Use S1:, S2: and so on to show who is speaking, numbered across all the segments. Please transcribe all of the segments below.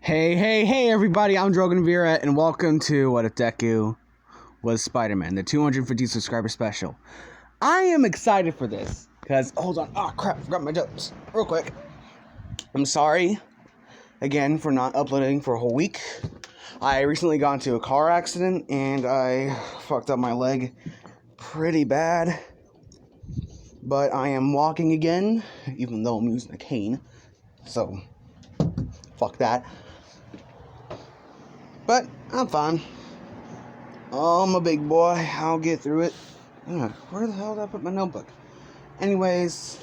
S1: Hey, everybody, I'm Drogan Vera, and welcome to What If Deku Was Spider-Man, the 250 subscriber special. I am excited for this, because, hold on, oh crap, forgot my notes, real quick. I'm sorry, again, for not uploading for a whole week. I recently got into a car accident, and I fucked up my leg pretty bad. But I am walking again, even though I'm using a cane, so, fuck that. But I'm fine. I'm a big boy. I'll get through it. Where the hell did I put my notebook? Anyways,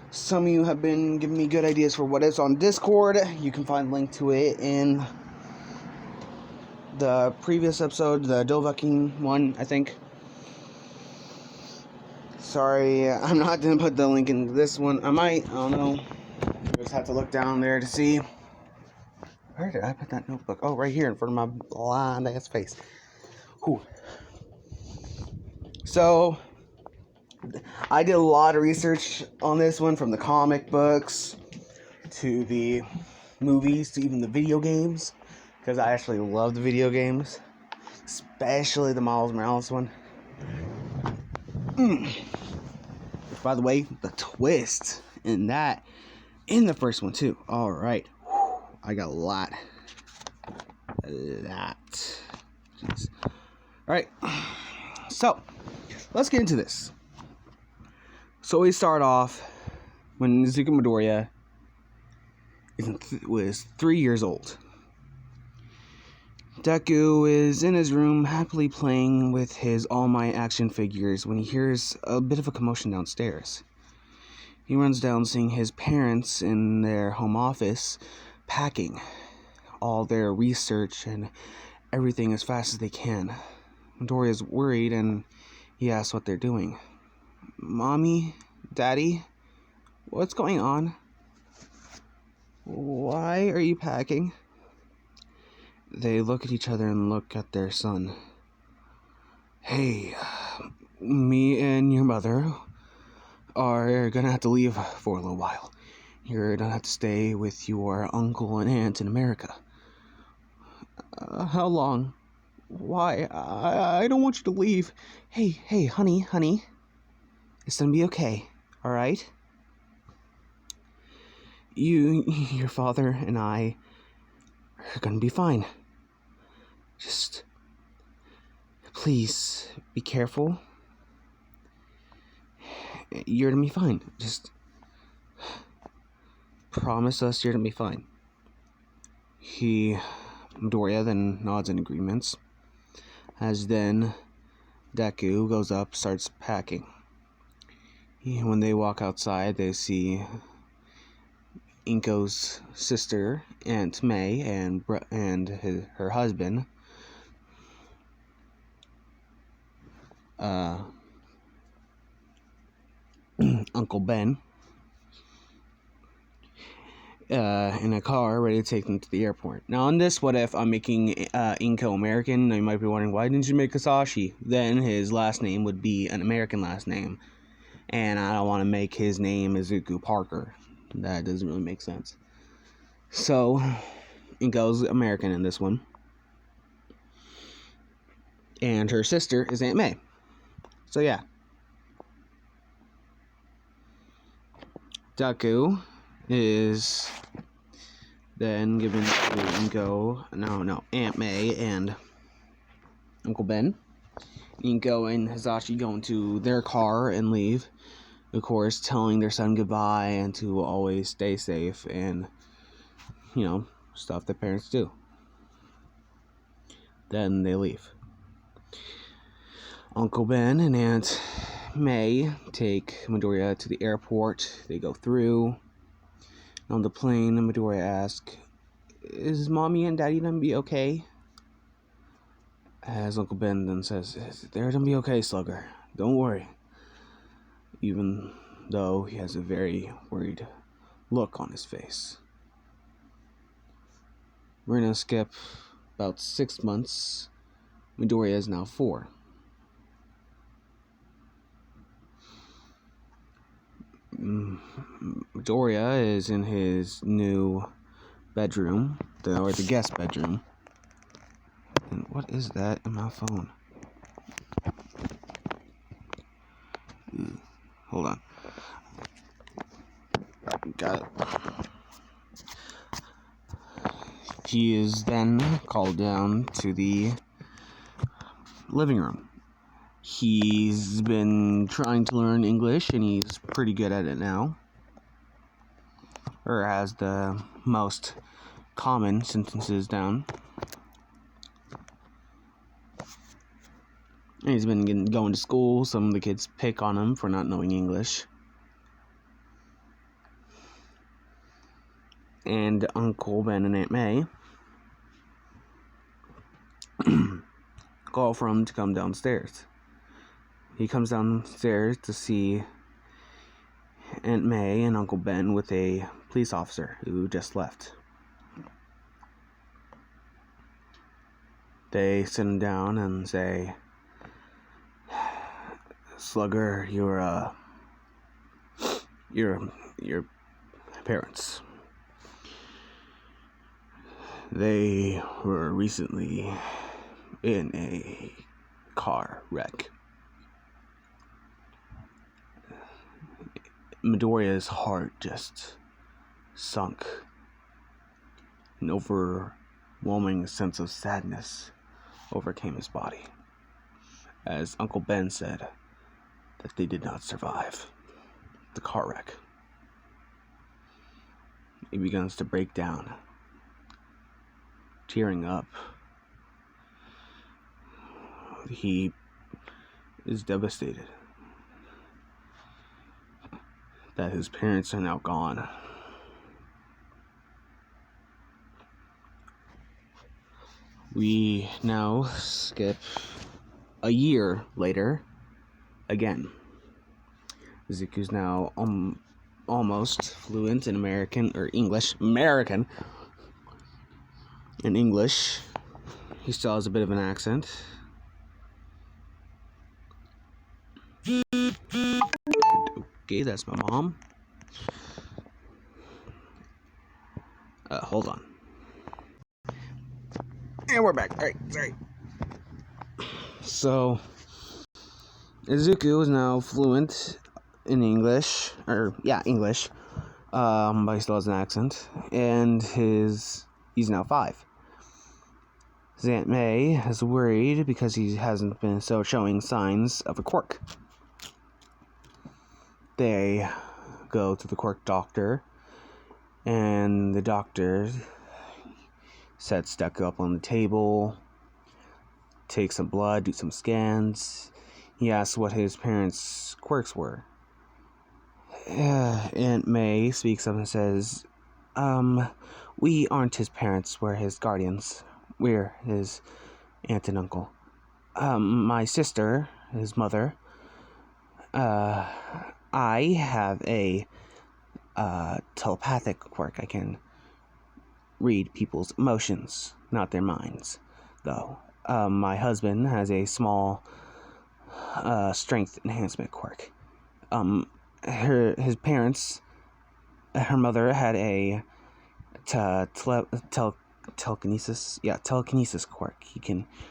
S1: some of you have been giving me good ideas for what is on Discord. You can find a link to it in the previous episode, the Dovahkiin one, I think. Sorry, I'm not going to put the link in this one. I might. I don't know. Just have to look down there to see. Where did I put that notebook? Oh, right here in front of my blind ass face. Whew. So, I did a lot of research on this one, from the comic books to the movies to even the video games, because I actually love the video games, especially the Miles Morales one. By the way, the twist in the first one too. All right, I got a lot. Jeez. All right, so let's get into this. So we start off when Izuku Midoriya was 3 years old. Deku is in his room happily playing with his All Might action figures when he hears a bit of a commotion downstairs. He runs down, seeing his parents in their home office packing all their research and everything as fast as they can. Midoriya is worried and he asks what they're doing. "Mommy? Daddy? What's going on? Why are you packing?" They look at each other and look at their son. "Hey, me and your mother are gonna have to leave for a little while. You're gonna have to stay with your uncle and aunt in America." "How long? Why? I don't want you to leave." Hey, honey. It's gonna be okay, alright? Your father and I are gonna be fine. Just, please, be careful. You're gonna be fine. Just promise us you're gonna be fine. Midoriya then nods in agreements, as then Deku goes up, starts packing. When they walk outside, they see Inko's sister, Aunt May, and her husband, Uncle Ben, in a car ready to take them to the airport. Now, on this What If, I'm making Inko American. Now, you might be wondering, why didn't you make Kasashi? Then his last name would be an American last name, and I don't want to make his name Izuku Parker. That doesn't really make sense. So, Inko's American in this one. And her sister is Aunt May. So, yeah. Deku is then given to Aunt May and Uncle Ben. Inko and Hisashi go into their car and leave. Of course, telling their son goodbye and to always stay safe and, stuff that parents do. Then they leave. Uncle Ben and Aunt May take Midoriya to the airport. They go through. On the plane, Midoriya asks, "Is Mommy and Daddy gonna be okay?" As Uncle Ben then says, "They're gonna be okay, Slugger. Don't worry." Even though he has a very worried look on his face. We're gonna skip about 6 months. Midoriya is now 4. Midoriya is in his new bedroom the guest bedroom. And what is that in my phone? Hold on. Got it. He is then called down to the living room. He's been trying to learn English, and he's pretty good at it now. Or has the most common sentences down. And he's been going to school. Some of the kids pick on him for not knowing English. And Uncle Ben and Aunt May call for him to come downstairs. He comes downstairs to see Aunt May and Uncle Ben with a police officer who just left. They sit him down and say, "Slugger, your parents. They were recently in a car wreck." Midoriya's heart just sunk. An overwhelming sense of sadness overcame his body, as Uncle Ben said that they did not survive the car wreck. He begins to break down, tearing up. He is devastated that his parents are now gone. We now skip a year later again. Zuko's now almost fluent in American. In English. He still has a bit of an accent. Okay, that's my mom. Hold on. And we're back. Alright, sorry. So, Izuku is now fluent in English. English. But he still has an accent. And he's now 5. His Aunt May is worried because he hasn't been showing signs of a quirk. They go to the quirk doctor, and the doctor sets Deku up on the table, takes some blood, do some scans. He asks what his parents' quirks were. Aunt May speaks up and says, "We aren't his parents, we're his guardians. We're his aunt and uncle. My sister, his mother, I have a telepathic quirk. I can read people's emotions, not their minds, though. My husband has a small strength enhancement quirk. His parents, her mother had a telekinesis quirk.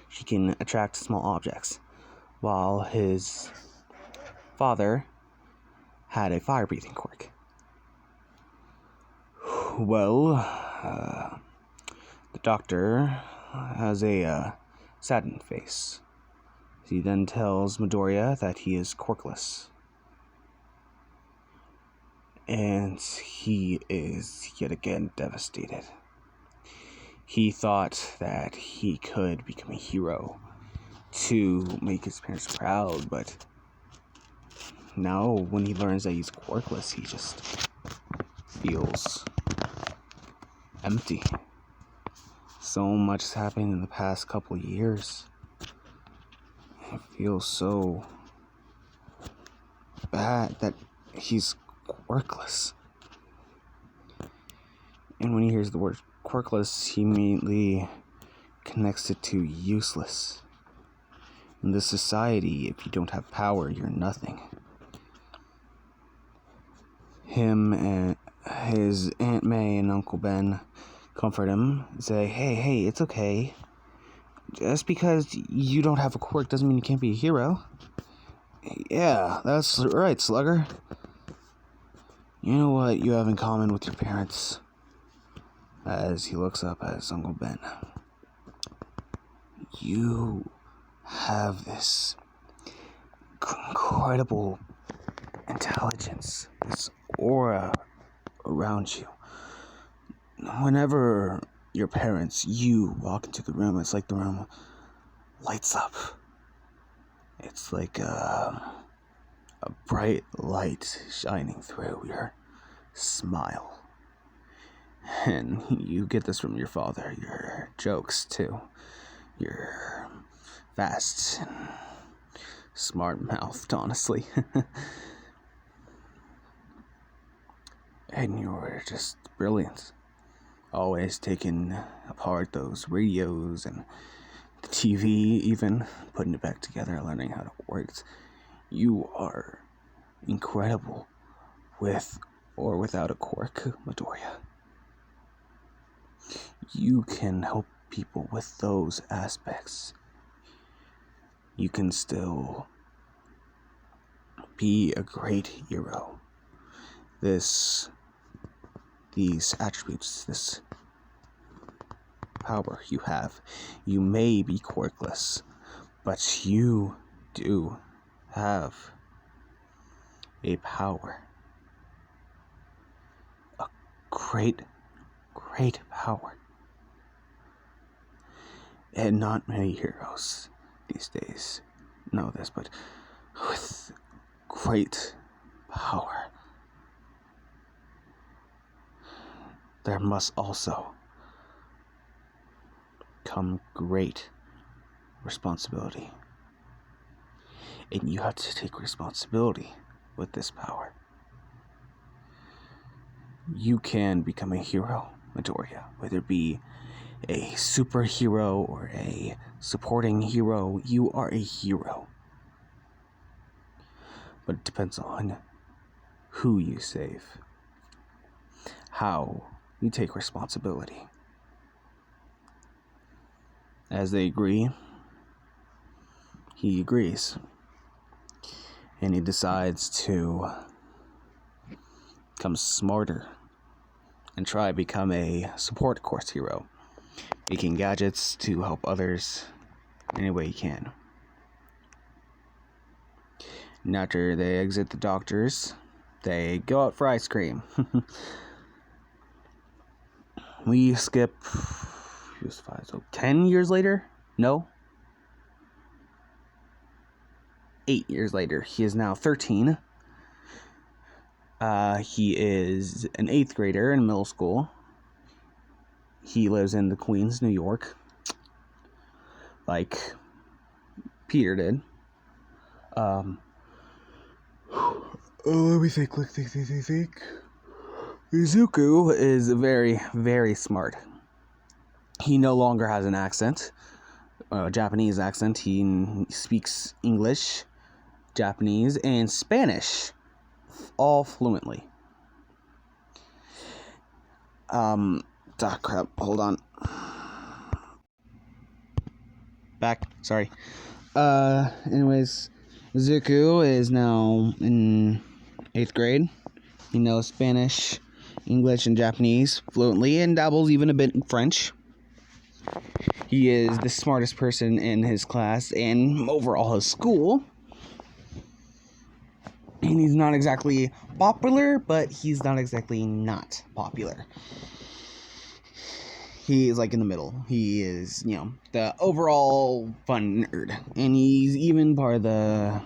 S1: She can attract small objects, while his father had a fire-breathing quirk. Well, the doctor has a saddened face. He then tells Midoriya that he is quirkless. And he is yet again devastated. He thought that he could become a hero to make his parents proud, but now when he learns that he's quirkless, he just feels empty. So much has happened in the past couple years. It feels so bad that he's quirkless. And when he hears the word quirkless, he immediately connects it to useless. In this society, if you don't have power, you're nothing. Him and his Aunt May and Uncle Ben comfort him, say, hey, it's okay. Just because you don't have a quirk doesn't mean you can't be a hero. Yeah, that's right, Slugger. You know what you have in common with your parents? As he looks up at his Uncle Ben. You have this incredible intelligence, this aura around you. Whenever your parents, you walk into the room, it's like the room lights up. It's like a bright light shining through your smile. And you get this from your father, your jokes too. Your fast and smart-mouthed, honestly. And you're just brilliant. Always taking apart those radios and the TV, even putting it back together, learning how it works. You are incredible with or without a quirk, Midoriya. You can help people with those aspects. You can still be a great hero. These attributes, this power you have, you may be quirkless, but you do have a power. A great power. And not many heroes these days know this, but with great power, there must also come great responsibility. And you have to take responsibility with this power. You can become a hero, Midoriya, whether it be a superhero or a supporting hero. You are a hero. But it depends on who you save, how you take responsibility. As they agree, he agrees. And he decides to become smarter and try to become a support course hero, making gadgets to help others any way he can. And after they exit the doctors, they go out for ice cream. We skip, he was 5, so 10 years later? No. 8 years later. He is now 13. He is an 8th grader in middle school. He lives in the Queens, New York, like Peter did. Let me think. Izuku is very, very smart. He no longer has an accent, a Japanese accent. He speaks English, Japanese, and Spanish, all fluently. Crap, hold on. Back, sorry. Anyways, Izuku is now in 8th grade. He knows Spanish, English, and Japanese fluently, and dabbles even a bit in French. He is the smartest person in his class and overall his school. And he's not exactly popular, but he's not exactly not popular. He is like in the middle. He is, the overall fun nerd. And he's even part of the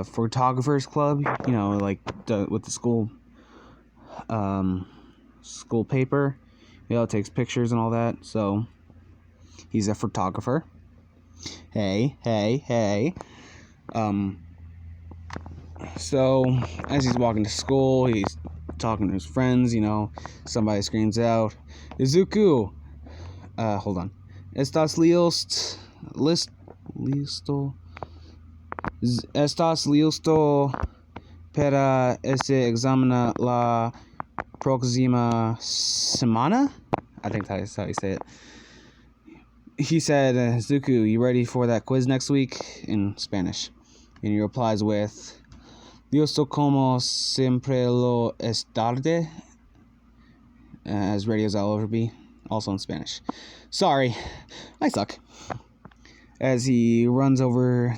S1: photographers club, with the school paper. Takes pictures and all that. So he's a photographer. Hey. So as he's walking to school, he's talking to his friends. Somebody screams out, "Izuku, hold on. ¿Estás listo? ¿Estás listo para ese examen la Proxima Semana? I think that's how you say it. He said, Zuko, you ready for that quiz next week? In Spanish. And he replies with, Dios como siempre lo es tarde. As ready as I'll ever be. Also in Spanish. Sorry, I suck. As he runs over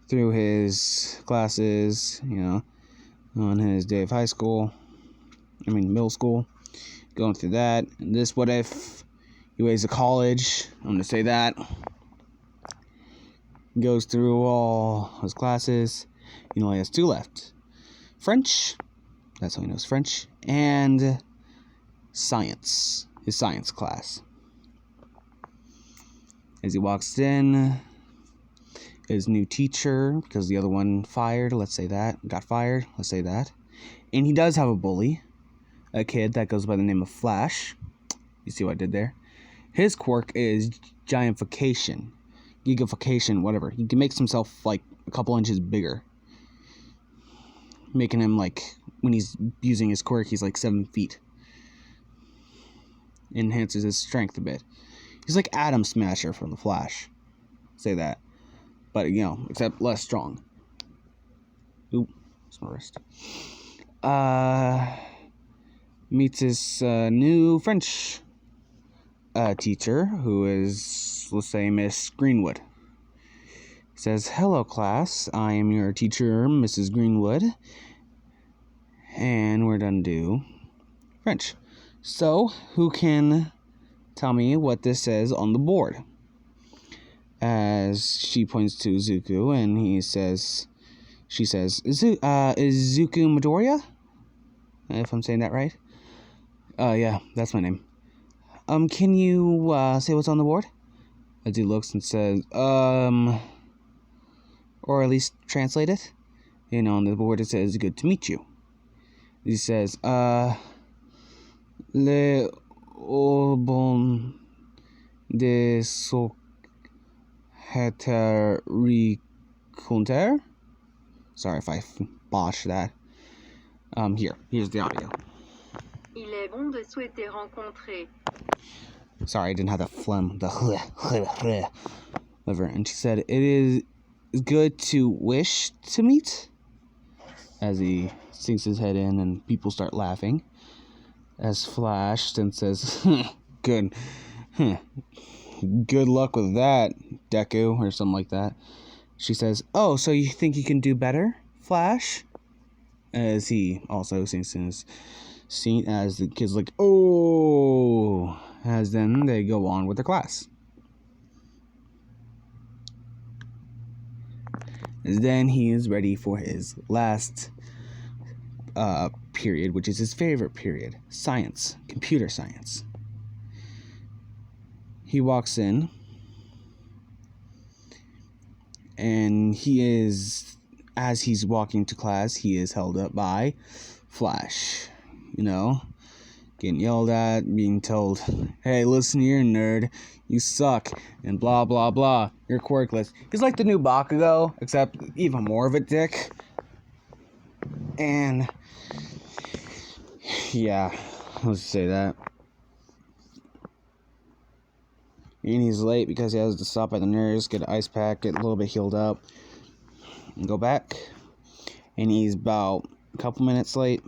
S1: through his classes, on his day of middle school, going through that. And this, what if he waits to college? I'm going to say that. Goes through all his classes. He only has 2 left. French, that's how he knows French, and science, his science class. As he walks in, his new teacher, because the other one got fired, let's say that. And he does have a bully, a kid that goes by the name of Flash. You see what I did there? His quirk is gigantification, whatever. He makes himself like a couple inches bigger, making him like, when he's using his quirk, he's like 7 feet. Enhances his strength a bit. He's like Atom Smasher from the Flash. Say that. But, except less strong. Oop, that's my wrist. Meets his new French teacher, who is, let's say, Miss Greenwood. He says, hello, class. I am your teacher, Mrs. Greenwood. And we're done to do French. So, who can tell me what this says on the board? As she points to Zuko, and she says, is Zuko Midoriya? If I'm saying that right. Yeah, that's my name. Can you, say what's on the board? As he looks and says, or at least translate it. On the board it says, good to meet you. He says, Le Obon de Soheter. Sorry if I botched that. Here's the audio.
S2: Il est bon de souhaiter rencontrer.
S1: Sorry, I didn't have the phlegm. Liver. And she said, it is good to wish to meet. As he sinks his head in and people start laughing. As Flash then says, good luck with that, Deku, or something like that. She says, oh, so you think you can do better, Flash? As he also sinks in his seat, as the kid's like, oh, as then they go on with the class. As then he is ready for his last period, which is his favorite period, science, computer science. He walks in, and as he's walking to class, he is held up by Flash, getting yelled at, being told, hey, listen here, nerd, you suck, and blah, blah, blah, you're quirkless. He's like the new Bakugo, except even more of a dick. And yeah, let's say that. And he's late because he has to stop by the nurse, get an ice pack, get a little bit healed up, and go back. And he's about a couple minutes late.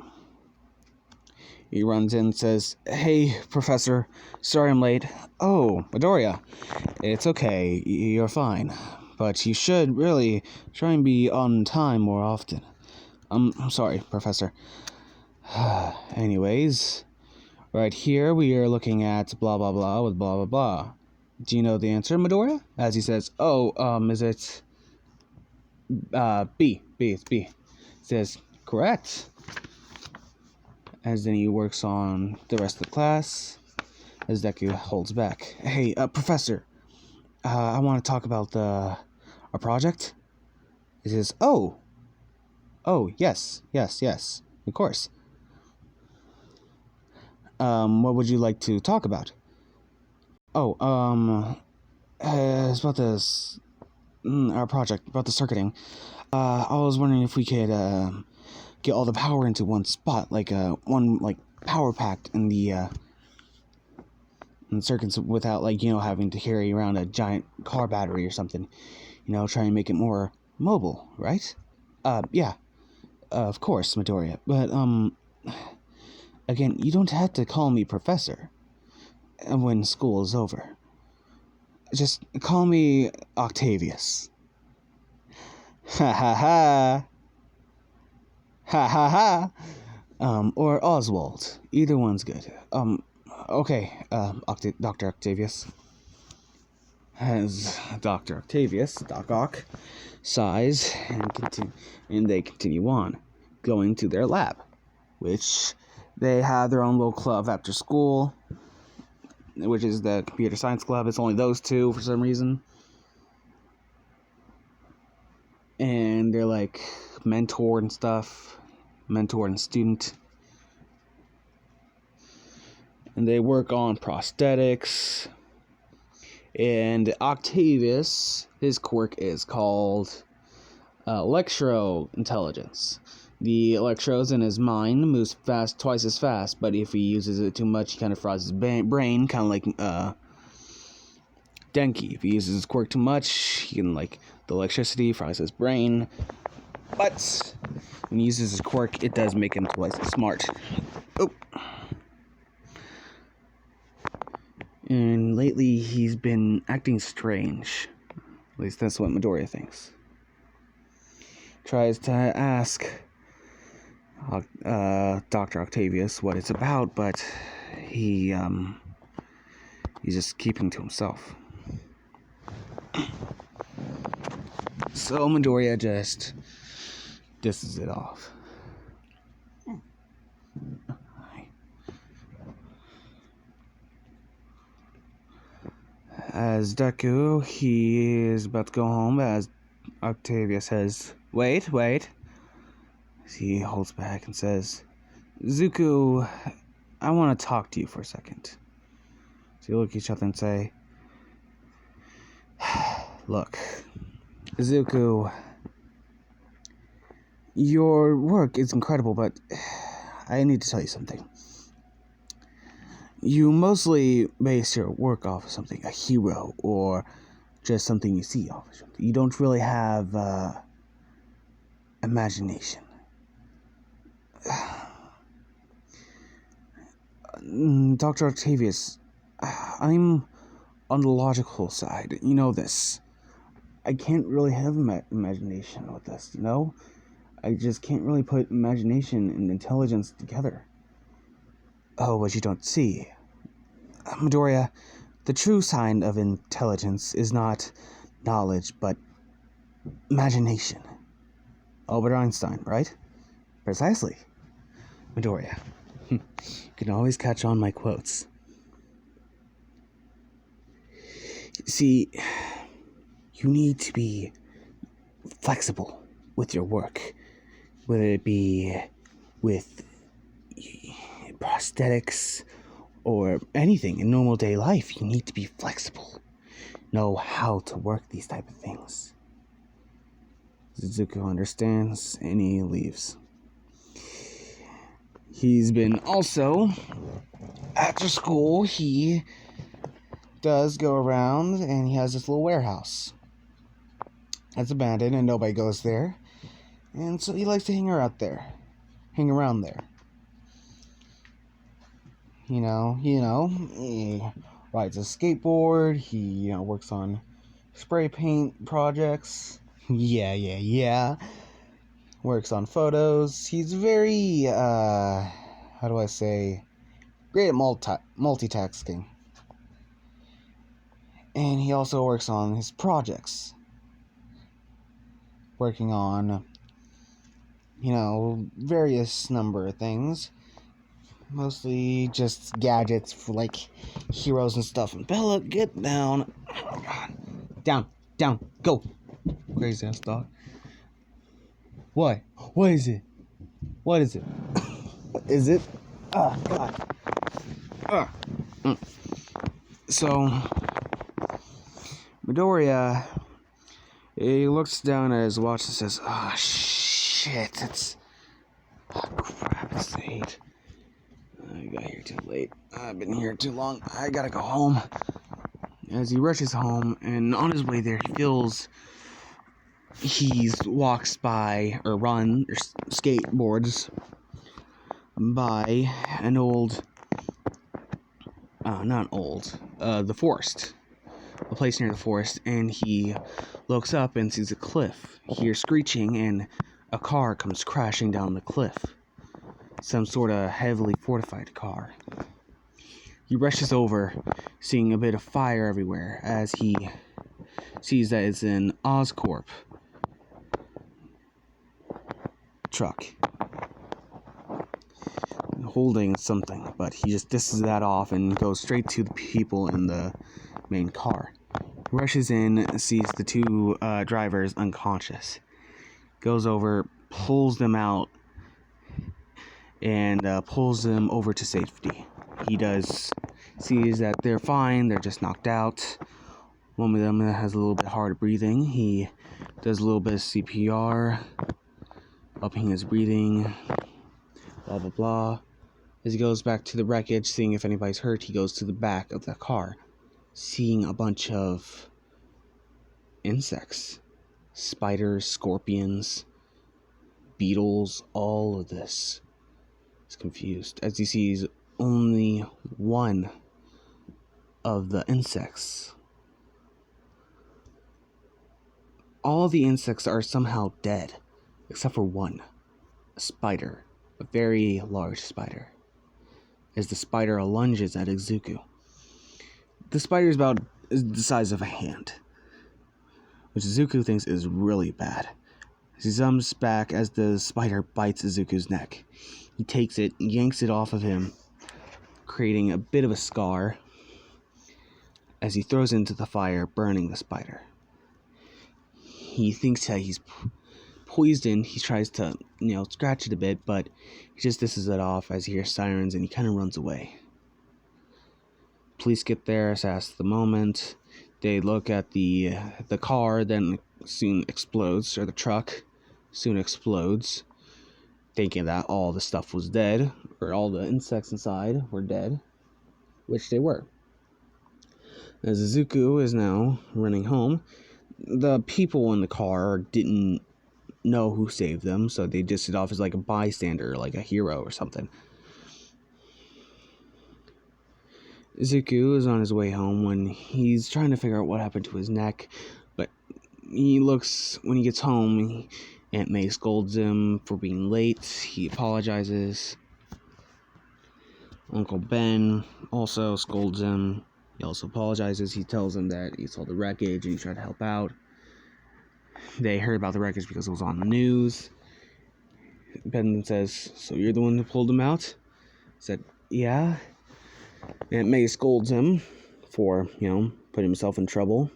S1: He runs in and says, hey, Professor, sorry I'm late. Oh, Midoriya, it's okay, you're fine. But you should really try and be on time more often. I'm sorry, Professor. Anyways, right here we are looking at blah blah blah with blah blah blah. Do you know the answer, Midoriya? As he says, is it B? It's B. He says, correct. As then he works on the rest of the class, as Deku holds back. Hey, Professor, I want to talk about our project. He says, oh, yes, of course. What would you like to talk about? It's about this, our project, about the circuiting. I was wondering if we could, get all the power into one spot, like one like power pack in the circuits without having to carry around a giant car battery or something. Try and make it more mobile, right? Yeah, of course, Midoriya. But again, you don't have to call me professor when school is over. Just call me Octavius. Ha ha ha. Ha ha ha. Or Oswald. Either one's good. Okay, Dr. Octavius. As Dr. Octavius, Doc Ock, sighs and they continue on, going to their lab, which they have their own little club after school, which is the computer science club. It's only those two for some reason. And they're like mentor and stuff, mentor and student. And they work on prosthetics. And Octavius, his quirk is called electro-intelligence. The electrodes in his mind moves twice as fast, but if he uses it too much, he kind of fries his brain, kind of like Denki. If he uses his quirk too much, he can, the electricity fries his brain. But when he uses his quirk, it does make him twice as smart. Oh. And lately, he's been acting strange. At least that's what Midoriya thinks. Tries to ask Dr. Octavius what it's about, but he's just keeping to himself. So Midoriya just disses it off. As Deku, he is about to go home, as Octavius says, Wait. He holds back and says, Zuko, I want to talk to you for a second. So they look at each other and say, Look, Zuko, your work is incredible, but I need to tell you something. You mostly base your work off of something, a hero, or just something you see off of something. You don't really have imagination. Dr. Octavius, I'm on the logical side. You know this. I can't really have imagination with this, I just can't really put imagination and intelligence together. Oh, but you don't see. Midoriya, the true sign of intelligence is not knowledge, but imagination. Albert Einstein, right? Precisely. Midoriya, you can always catch on my quotes. See, you need to be flexible with your work, whether it be with prosthetics or anything in normal day life. You need to be flexible, know how to work these type of things. Zuko understands and he leaves. He's been also after school, he does go around and he has this little warehouse that's abandoned and nobody goes there, and so he likes to hang around there. He rides a skateboard. He works on spray paint projects. Yeah. Works on photos. He's very great at multitasking. And he also works on his projects. Working on, various number of things. Mostly just gadgets for, heroes and stuff. And Bella, get down. Oh, God. Down. Go. Crazy ass dog. What? What is it? What is it? Is it? Oh, God. So, Midoriya, he looks down at his watch and says, shit, hate. I got here too late. I've been here too long. I gotta go home. As he rushes home, and on his way there, he walks by, or skateboards by an old, the forest. A place near the forest, and he looks up and sees a cliff. He hears screeching, and a car comes crashing down the cliff. Some sort of heavily fortified car. He rushes over, seeing a bit of fire everywhere, as he sees that it's an Oscorp truck holding something, but he just disses that off and goes straight to the people in the main car. He rushes in, sees the two drivers unconscious, goes over, pulls them out, and pulls them over to safety. He sees that they're fine, they're just knocked out. One of them has a little bit hard breathing. He does a little bit of CPR, upping his breathing, blah blah blah. As he goes back to the wreckage, seeing if anybody's hurt, he goes to the back of the car, seeing a bunch of insects, spiders, scorpions, beetles, all of this. He's confused as he sees only one of the insects. All the insects are somehow dead, except for one, a spider, a very large spider. As the spider lunges at Izuku. The spider is about the size of a hand, which Izuku thinks is really bad. As he jumps back as the spider bites Izuku's neck. He takes it, yanks it off of him, creating a bit of a scar as he throws it into the fire, burning the spider. He thinks that he's poisoned. He tries to, scratch it a bit, but he just disses it off as he hears sirens and he kind of runs away. Police get there, assess the moment. They look at the car, then soon explodes, or the truck soon explodes, thinking that all the stuff was dead, or all the insects inside were dead, which they were. As Izuku is now running home, the people in the car didn't know who saved them, so they just it off as like a bystander, like a hero or something. Izuku is on his way home when he's trying to figure out what happened to his neck, but when he gets home, Aunt May scolds him for being late. He apologizes. Uncle Ben also scolds him. He also apologizes. He tells him that he saw the wreckage and he tried to help out. They heard about the wreckage because it was on the news. Ben says, "So you're the one who pulled him out?" He said, "Yeah." Aunt May scolds him for, putting himself in trouble.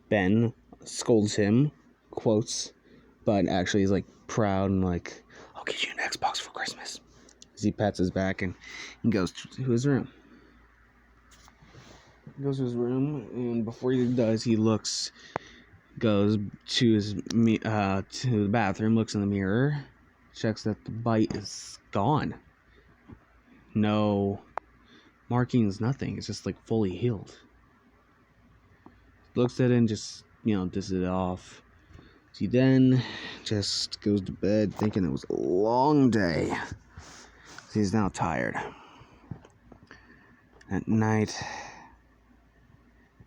S1: Ben scolds him, quotes, but actually is like proud and like, "I'll get you an Xbox for Christmas." As he pats his back and he goes to his room. He goes to his room, and before he does, he goes to the bathroom, looks in the mirror, checks that the bite is gone. No markings, nothing. It's just like fully healed. Looks at it and just, disses it off. He then just goes to bed thinking it was a long day. He's now tired. At night,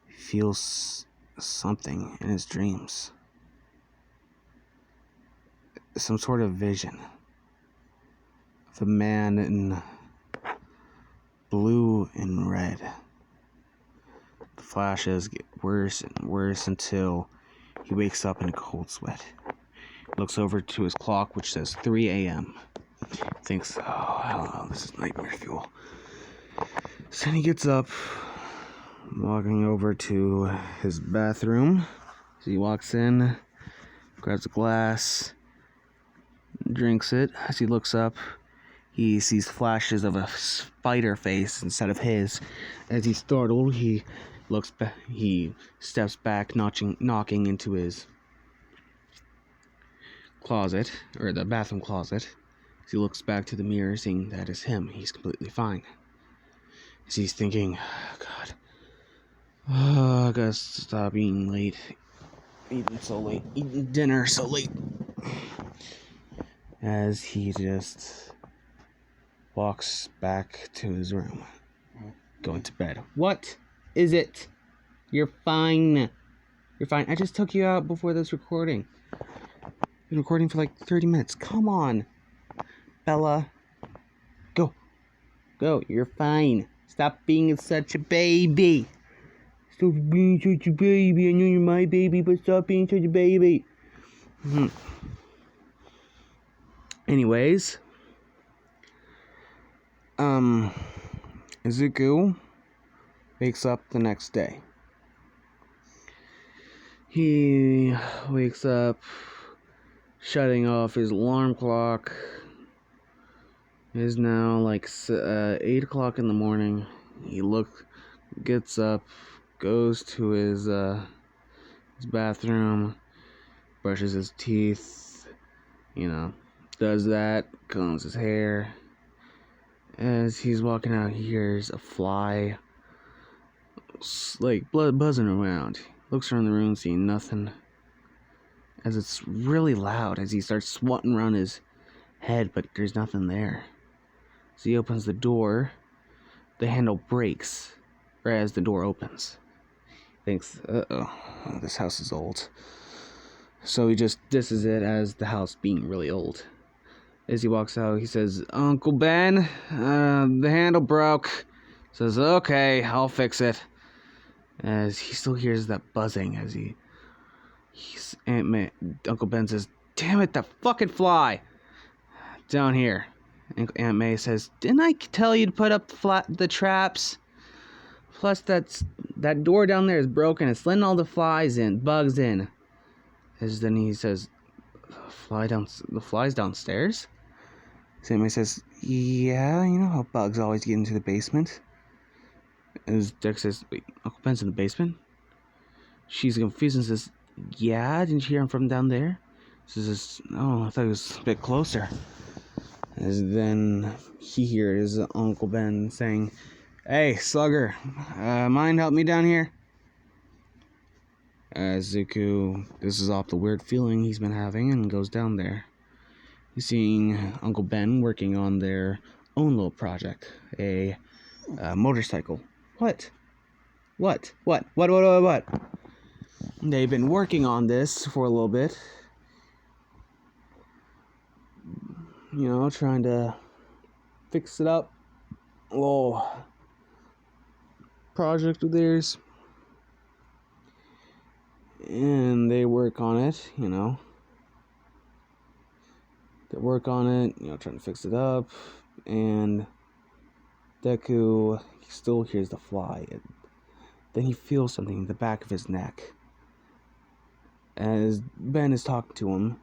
S1: he feels something in his dreams. Some sort of vision of a man in blue and red. The flashes get worse and worse until he wakes up in a cold sweat. Looks over to his clock, which says 3 a.m. Thinks, "Oh, hello, this is nightmare fuel." So then he gets up, walking over to his bathroom. So he walks in, grabs a glass, drinks it. As he looks up, he sees flashes of a spider face instead of his. As he's startled, he looks back. He steps back, knocking into his closet, or the bathroom closet. As he looks back to the mirror, seeing that is him, he's completely fine. As he's thinking, oh, God, I gotta stop eating late. Eating so late. Eating dinner so late. As he just walks back to his room, going to bed. What is it? You're fine. You're fine. I just took you out before this recording. I've been recording for like 30 minutes. Come on, Bella. Go. Go. You're fine. Stop being such a baby. Stop being such a baby. I know you're my baby, but stop being such a baby. Anyways, Izuku wakes up the next day. He wakes up shutting off his alarm clock. It is now like 8 o'clock in the morning. He gets up, goes to his bathroom, brushes his teeth, does that, combs his hair. As he's walking out, he hears a fly, like, buzzing around. Looks around the room, seeing nothing. As it's really loud, as he starts swatting around his head, but there's nothing there. As he opens the door, the handle breaks, right as the door opens. Thinks, this house is old. So he just disses it as the house being really old. As he walks out, he says, Uncle Ben, the handle broke. Says, okay, I'll fix it. As he still hears that buzzing as Uncle Ben says, damn it, the fucking fly. Down here. And Aunt May says, didn't I tell you to put up the traps? Plus that door down there is broken. It's letting all the bugs in. As then he says, the fly's downstairs? Aunt May says, yeah, you know how bugs always get into the basement. As Dick says, wait, Uncle Ben's in the basement? She's confused and says, yeah, didn't you hear him from down there? She says, oh, I thought he was a bit closer. As then he hears Uncle Ben saying, hey, Slugger, mind help me down here? As Zuko, this is off the weird feeling he's been having, and goes down there. He's seeing Uncle Ben working on their own little project, a motorcycle. What? They've been working on this for a little bit. Trying to fix it up. A little project of theirs. And they work on it, They work on it, trying to fix it up. And Deku still hears the fly. Then he feels something in the back of his neck. As Ben is talking to him,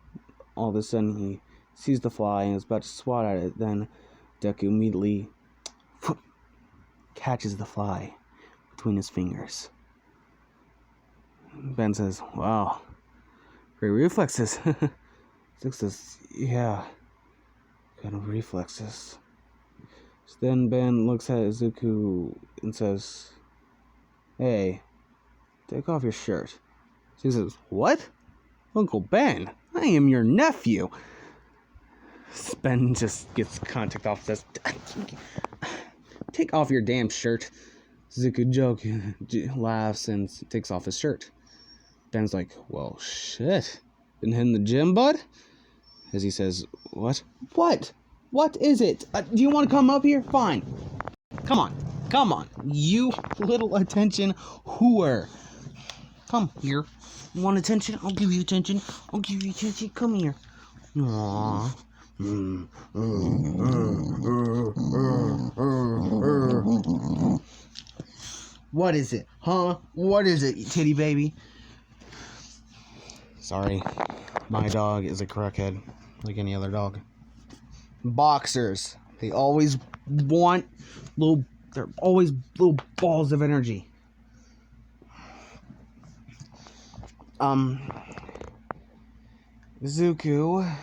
S1: all of a sudden he sees the fly and is about to swat at it. Then Deku immediately catches the fly between his fingers. Ben says, wow, great reflexes. Six says, yeah, kind of reflexes. So then Ben looks at Izuku and says, hey, take off your shirt. She says, what? Uncle Ben, I am your nephew. Ben just gets contact off, says, take off your damn shirt. Izuku laughs and takes off his shirt. Ben's like, well, shit. Been hitting the gym, bud? As he says, what? What? What is it? Do you want to come up here? Fine. Come on. You little attention whore. Come here. You want attention? I'll give you attention. Come here. Aww. What is it? Huh? What is it, you titty baby? Sorry. My dog is a crackhead, like any other dog. Boxers. They always want they're always little balls of energy. Zuko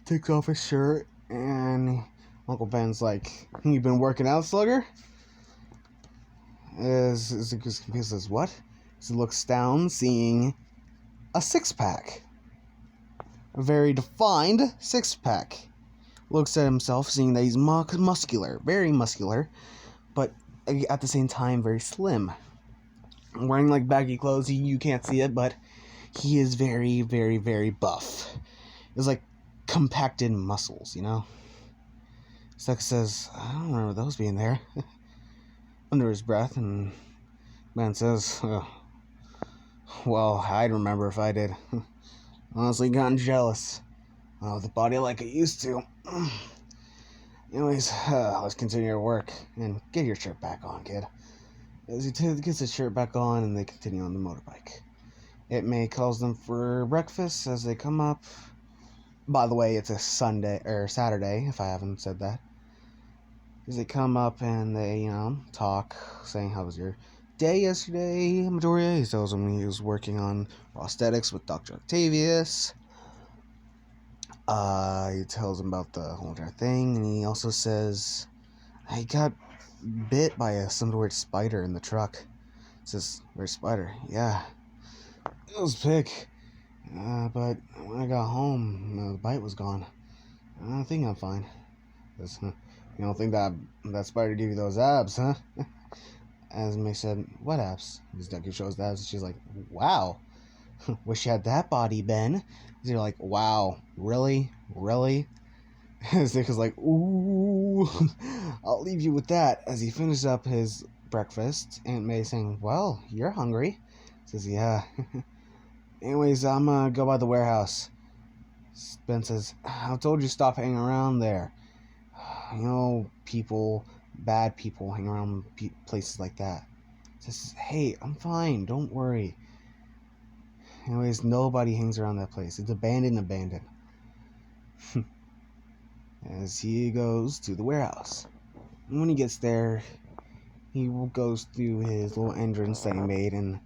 S1: takes off his shirt, and Uncle Ben's like, "You been working out, Slugger?" He says, "What?" He looks down, seeing a six-pack. A very defined six-pack. Looks at himself, seeing that he's muscular, very muscular, but at the same time very slim. Wearing like baggy clothes, you can't see it, but he is very, very, very buff. It's like compacted muscles, you know? Stuck says, "I don't remember those being there." Under his breath, and man says, "Oh, well, I'd remember if I did." Honestly, gotten jealous of the body like I used to. Anyways, let's continue our work and get your shirt back on, kid. As he gets his shirt back on, and they continue on the motorbike. It May calls them for breakfast as they come up. By the way, it's a Sunday or Saturday, if I haven't said that. As they come up and they, talk, saying, "How was your day yesterday, Midoriya?" He tells them he was working on prosthetics with Dr. Octavius. He tells him about the whole entire thing, and he also says he got bit by some weird spider in the truck. He says, "Where's spider?" "Yeah, it was big. But when I got home, the bite was gone. I think I'm fine." Says, "You don't think that spider gave you those abs, huh?" As May said, "What abs?" As Deku shows the abs, and she's like, "Wow. Wish you had that body, Ben." As you're like, "Wow, really? Really?" As Deku's like, "Ooh." "I'll leave you with that." As he finishes up his breakfast, Aunt May saying, "Well, you're hungry." Says, "Yeah." "Anyways, I'm gonna go by the warehouse." Ben says, "I told you stop hanging around there. Bad people hang around places like that." Says, "Hey, I'm fine, don't worry." Anyways, nobody hangs around that place. It's abandoned. As he goes to the warehouse. And when he gets there, he goes through his little entrance that he made, and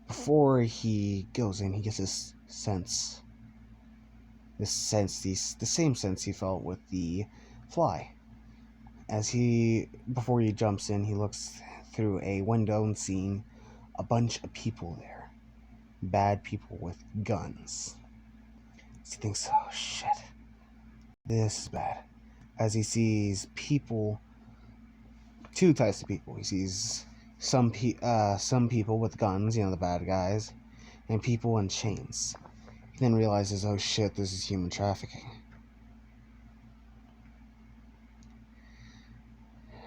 S1: before he goes in, he gets this sense. The same sense he felt with the fly. Before he jumps in, he looks through a window and seeing a bunch of people there. Bad people with guns. So he thinks, "Oh shit, this is bad." As he sees people, two types of people. He sees some people with guns, the bad guys, and people in chains. He then realizes, oh shit, this is human trafficking.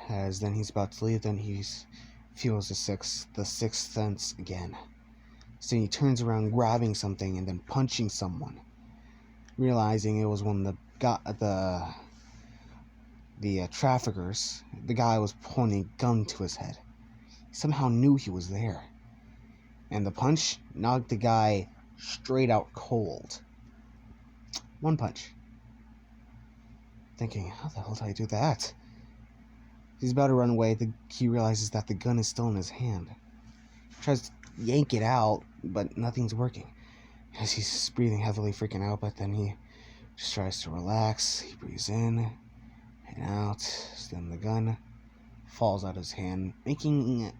S1: As then he's about to leave, then he feels the sixth sense again. So he turns around, grabbing something and then punching someone, realizing it was one of the traffickers. The guy was pointing a gun to his head. He somehow knew he was there, and the punch knocked the guy straight out cold. One punch. Thinking, how the hell did I do that? He's about to run away. He realizes that the gun is still in his hand. He tries to yank it out, but nothing's working. As he's breathing heavily, freaking out, but then he just tries to relax. He breathes in and out. So then the gun falls out of his hand, making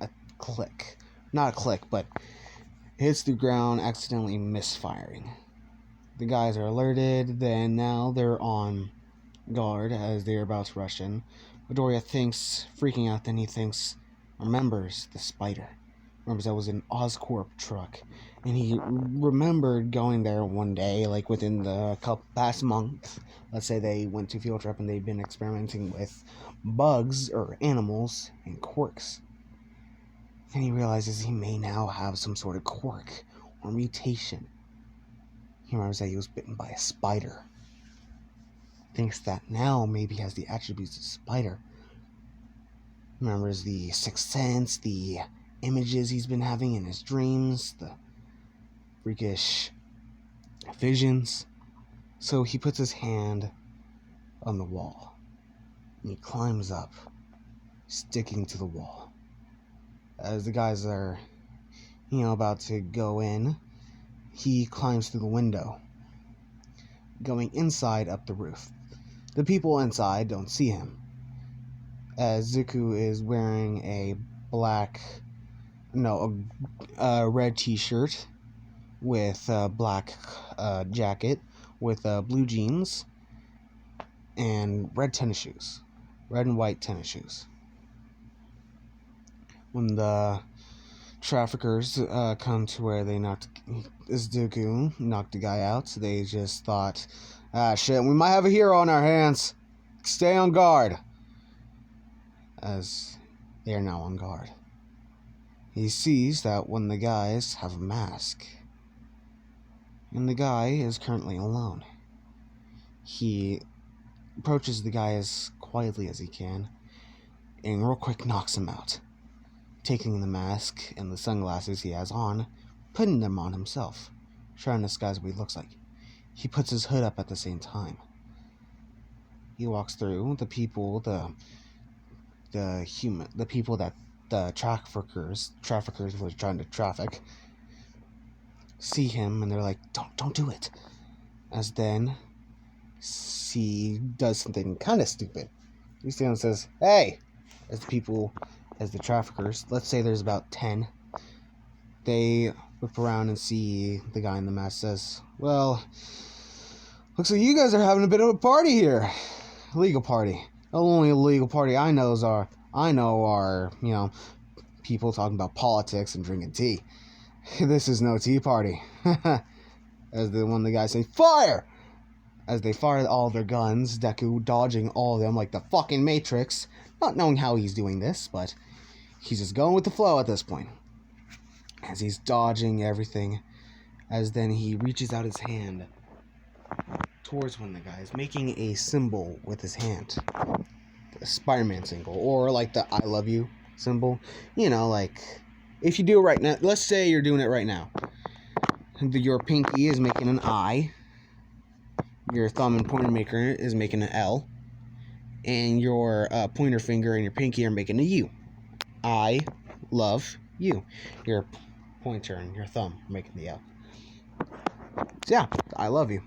S1: a click. Not a click, but hits the ground, accidentally misfiring. The guys are alerted. Then now they're on guard as they're about to rush in. Midoriya thinks, freaking out, then he remembers the spider. Remembers that was an Oscorp truck. And he remembered going there one day, like within the past month. Let's say they went to field trip and they've been experimenting with bugs or animals and quirks. And he realizes he may now have some sort of quirk or mutation. He remembers that he was bitten by a spider. Thinks that now maybe has the attributes of spider. Remembers the sixth sense, the images he's been having in his dreams, the freakish visions. So he puts his hand on the wall and he climbs up, sticking to the wall. As the guys are, about to go in, he climbs through the window. going inside up the roof. The people inside don't see him, as Zuko is wearing a red t-shirt with a black jacket with blue jeans and red and white tennis shoes. When the traffickers come to where they Zuko knocked the guy out, so they just thought, shit, we might have a hero on our hands. Stay on guard. As they are now on guard, he sees that one of the guys have a mask, and the guy is currently alone. He approaches the guy as quietly as he can, and real quick knocks him out, taking the mask and the sunglasses he has on, putting them on himself, trying to disguise what he looks like. He puts his hood up at the same time. He walks through. The people, the people that the traffickers were trying to traffic, see him, and they're like, don't do it. As then he does something kind of stupid. He stands and says, hey, as the traffickers, let's say there's about 10, they whip around and see the guy in the mask, says, well, looks like you guys are having a bit of a party here. Legal party. The only illegal party I know are, people talking about politics and drinking tea. This is no tea party. As one of the guys say, fire! As they fire all their guns, Deku dodging all of them like the fucking Matrix, not knowing how he's doing this, but he's just going with the flow at this point. As he's dodging everything, as then he reaches out his hand towards one of the guys, making a symbol with his hand. The Spider-Man symbol, or like the I love you symbol. Like, if you do it right now, let's say you're doing it right now. Your pinky is making an I, your thumb and pointer maker is making an L, and your pointer finger and your pinky are making a U. I love you. Your pointer and your thumb are making the L. So yeah, I love you.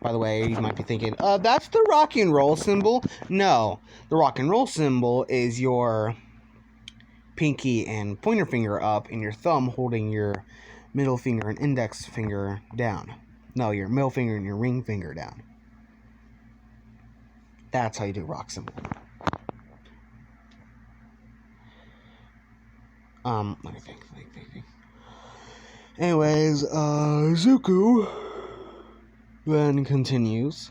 S1: By the way, you might be thinking, that's the rock and roll symbol. No, the rock and roll symbol is your pinky and pointer finger up, and your thumb holding your middle finger and index finger down. No, your middle finger and your ring finger down. That's how you do rock symbol. Let me think. Anyways, Zuko then continues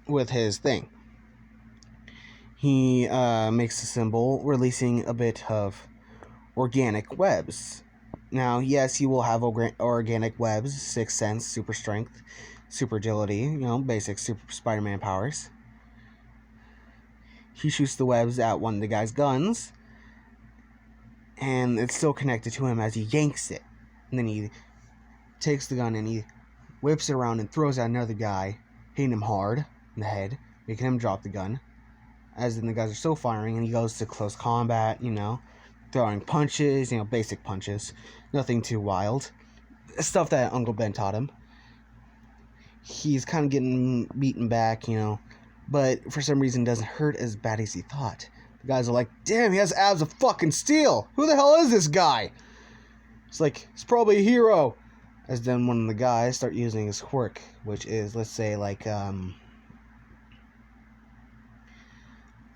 S1: with his thing. He makes a symbol, releasing a bit of organic webs. Now, yes, he will have organic webs, 6th sense, super strength, super agility, basic super Spider-Man powers. He shoots the webs at one of the guy's guns, and it's still connected to him as he yanks it. And then he takes the gun and he whips it around and throws at another guy, hitting him hard in the head, making him drop the gun. As then the guys are still firing, and he goes to close combat, throwing punches, basic punches. Nothing too wild. Stuff that Uncle Ben taught him. He's kind of getting beaten back, but for some reason doesn't hurt as bad as he thought. The guys are like, damn, he has abs of fucking steel. Who the hell is this guy? It's like, he's probably a hero. As then one of the guys start using his quirk, which is, let's say, like a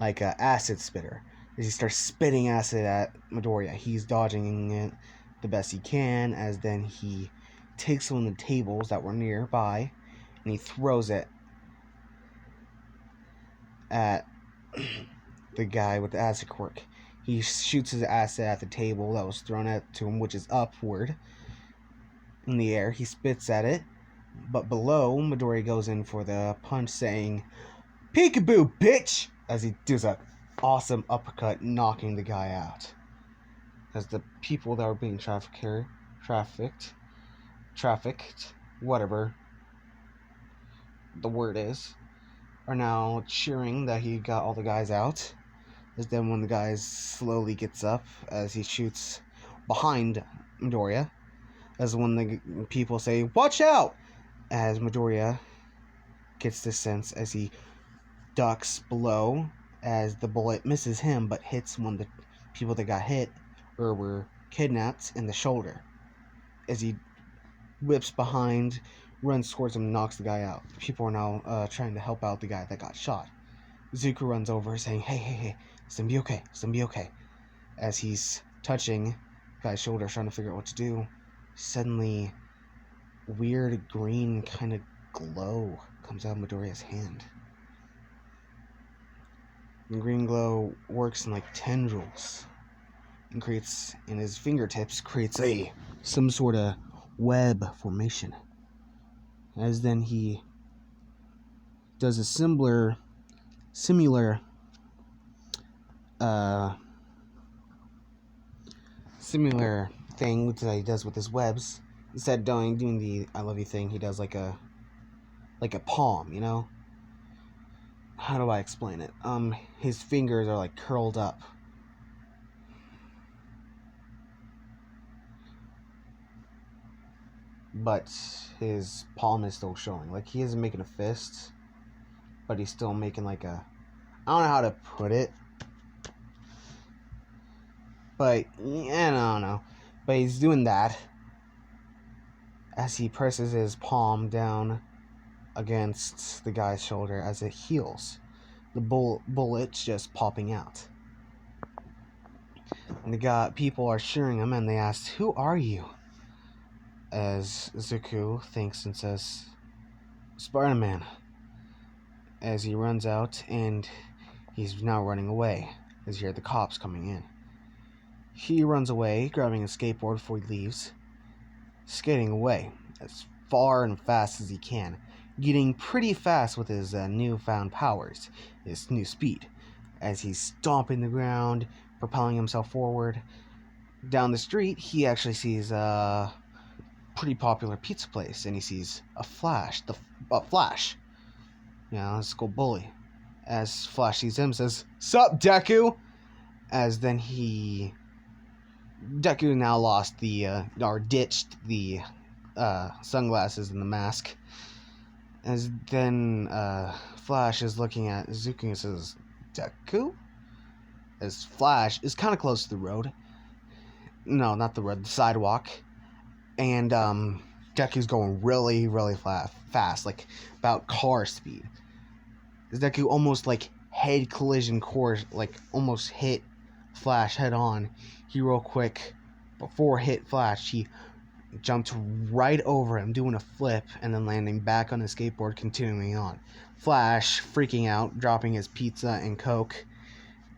S1: acid spitter. As he starts spitting acid at Midoriya, he's dodging it the best he can, as then he takes one of the tables that were nearby and he throws it at the guy with the acid quirk. He shoots his acid at the table that was thrown at to him, which is upward in the air. He spits at it, but below, Midoriya goes in for the punch, saying, "Peekaboo, bitch!" as he does a awesome uppercut, knocking the guy out. As the people that were being trafficked, whatever the word is, are now cheering that he got all the guys out. As then one of the guys slowly gets up as he shoots behind Midoriya. as when the people say, "Watch out!" as Midoriya gets this sense as he ducks below as the bullet misses him but hits one of the people that got hit or were kidnapped in the shoulder. As he whips behind, runs towards him, and knocks the guy out. People are now trying to help out the guy that got shot. Zuko runs over saying, hey, it's gonna be okay, it's gonna be okay. As he's touching the guy's shoulder, trying to figure out what to do, suddenly weird green kind of glow comes out of Midoriya's hand. The green glow works in like tendrils and creates, in his fingertips, creates some sort of web formation. As then he does a similar thing that he does with his webs. Instead of doing the I love you thing, he does like a palm, you know? How do I explain it? His fingers are like curled up. But his palm is still showing. Like, he isn't making a fist, but he's still making like a... I don't know how to put it. But, yeah, I don't know. But he's doing that as he presses his palm down against the guy's shoulder as it heals. The bullet's just popping out. And people are cheering him, and they ask, "Who are you?" As Zuko thinks and says, "Spider-Man." As he runs out, and he's now running away as you hear the cops coming in. He runs away, grabbing a skateboard before he leaves, skating away as far and fast as he can, getting pretty fast with his newfound powers, his new speed, as he's stomping the ground, propelling himself forward. Down the street, he actually sees a pretty popular pizza place, and he sees Flash, you know, his school bully. As Flash sees him, says, "Sup, Deku?" As then Deku now lost or ditched the sunglasses and the mask. As then Flash is looking at Zuko and says, "Deku?" As Flash is kind of close to the road. No, not the road, the sidewalk. And Deku's going really, really fast, like about car speed. As Deku almost like head collision course, like almost hit Flash head on. He real quick, before hit Flash, he jumped right over him, doing a flip, and then landing back on his skateboard, continuing on. Flash freaking out, dropping his pizza and Coke,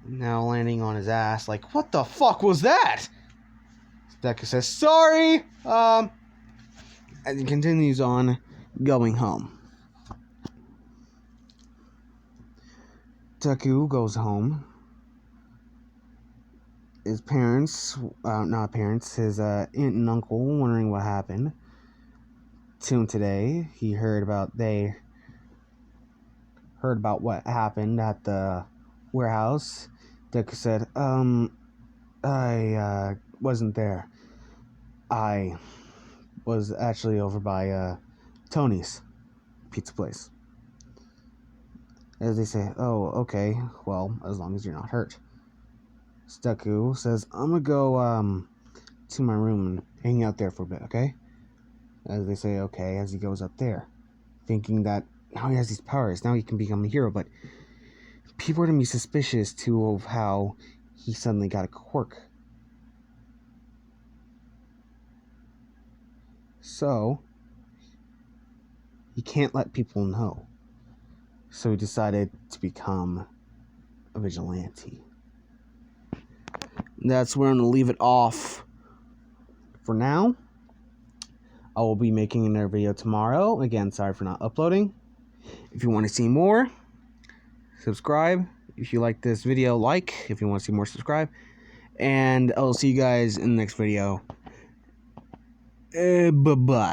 S1: now landing on his ass, like, "What the fuck was that?" Deku says, "Sorry!" And he continues on going home. Deku goes home. His parents, his aunt and uncle wondering what happened to him today. They heard about what happened at the warehouse. Deku said, I wasn't there. I was actually over by Tony's pizza place. As they say, "Oh, okay, well, as long as you're not hurt." Deku says, "I'm gonna go to my room and hang out there for a bit, okay?" As they say, okay, as he goes up there, thinking that now he has these powers, now he can become a hero, but people are gonna be suspicious too of how he suddenly got a quirk. So he can't let people know. So he decided to become a vigilante. That's where I'm going to leave it off for now. I will be making another video tomorrow. Again, sorry for not uploading. If you want to see more, subscribe. If you like this video, like. If you want to see more, subscribe. And I'll see you guys in the next video. Bye-bye.